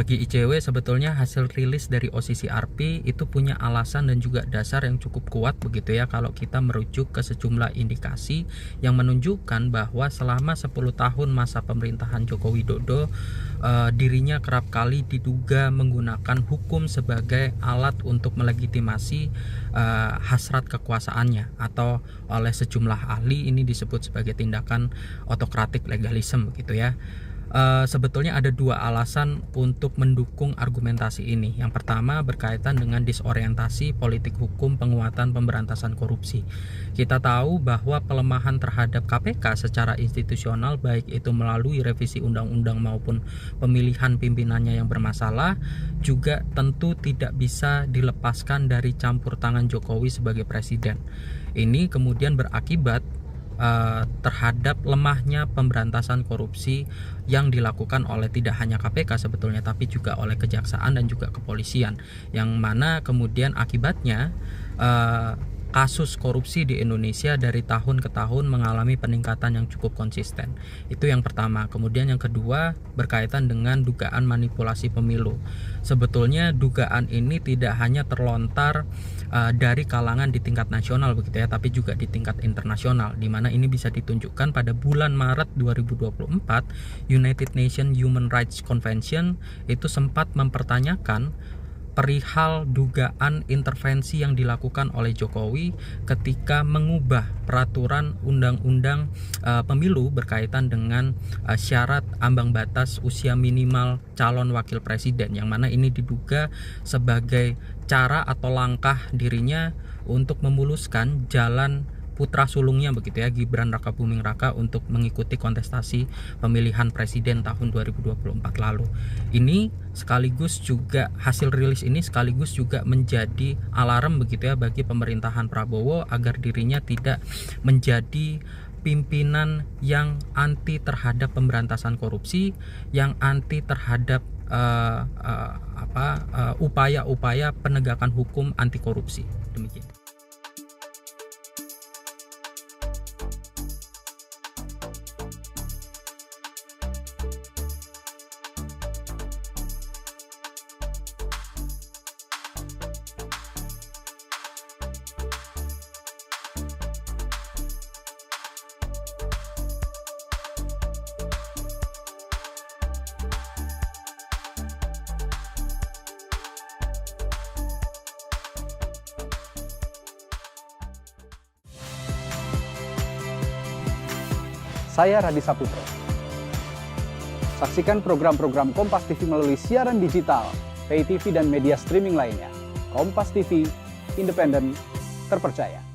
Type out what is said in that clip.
Bagi ICW sebetulnya hasil rilis dari OCCRP itu punya alasan dan juga dasar yang cukup kuat begitu ya, kalau kita merujuk ke sejumlah indikasi yang menunjukkan bahwa selama 10 tahun masa pemerintahan Joko Widodo dirinya kerap kali diduga menggunakan hukum sebagai alat untuk melegitimasi hasrat kekuasaannya, atau oleh sejumlah ahli ini disebut sebagai tindakan autokratik legalisme gitu ya. Sebetulnya ada dua alasan untuk mendukung argumentasi ini. Yang pertama berkaitan dengan disorientasi politik hukum penguatan pemberantasan korupsi. Kita tahu bahwa pelemahan terhadap KPK secara institusional, baik itu melalui revisi undang-undang maupun pemilihan pimpinannya yang bermasalah, juga tentu tidak bisa dilepaskan dari campur tangan Jokowi sebagai presiden. Ini kemudian berakibat terhadap lemahnya pemberantasan korupsi yang dilakukan oleh tidak hanya KPK sebetulnya, tapi juga oleh kejaksaan dan juga kepolisian, yang mana kemudian akibatnya kasus korupsi di Indonesia dari tahun ke tahun mengalami peningkatan yang cukup konsisten. Itu yang pertama. Kemudian yang kedua berkaitan dengan dugaan manipulasi pemilu. Sebetulnya dugaan ini tidak hanya terlontar dari kalangan di tingkat nasional begitu ya, tapi juga di tingkat internasional, di mana ini bisa ditunjukkan pada bulan Maret 2024 United Nations Human Rights Convention itu sempat mempertanyakan perihal dugaan intervensi yang dilakukan oleh Jokowi ketika mengubah peraturan undang-undang pemilu berkaitan dengan syarat ambang batas usia minimal calon wakil presiden, yang mana ini diduga sebagai cara atau langkah dirinya untuk memuluskan jalan putra sulungnya begitu ya, Gibran Rakabuming Raka, untuk mengikuti kontestasi pemilihan presiden tahun 2024 lalu. Ini sekaligus juga hasil rilis ini sekaligus juga menjadi alarm begitu ya bagi pemerintahan Prabowo agar dirinya tidak menjadi pimpinan yang anti terhadap pemberantasan korupsi, yang anti terhadap upaya-upaya penegakan hukum anti korupsi. Demikian. Saya Radi Saputro. Saksikan program-program Kompas TV melalui siaran digital, pay TV dan media streaming lainnya. Kompas TV, independen, terpercaya.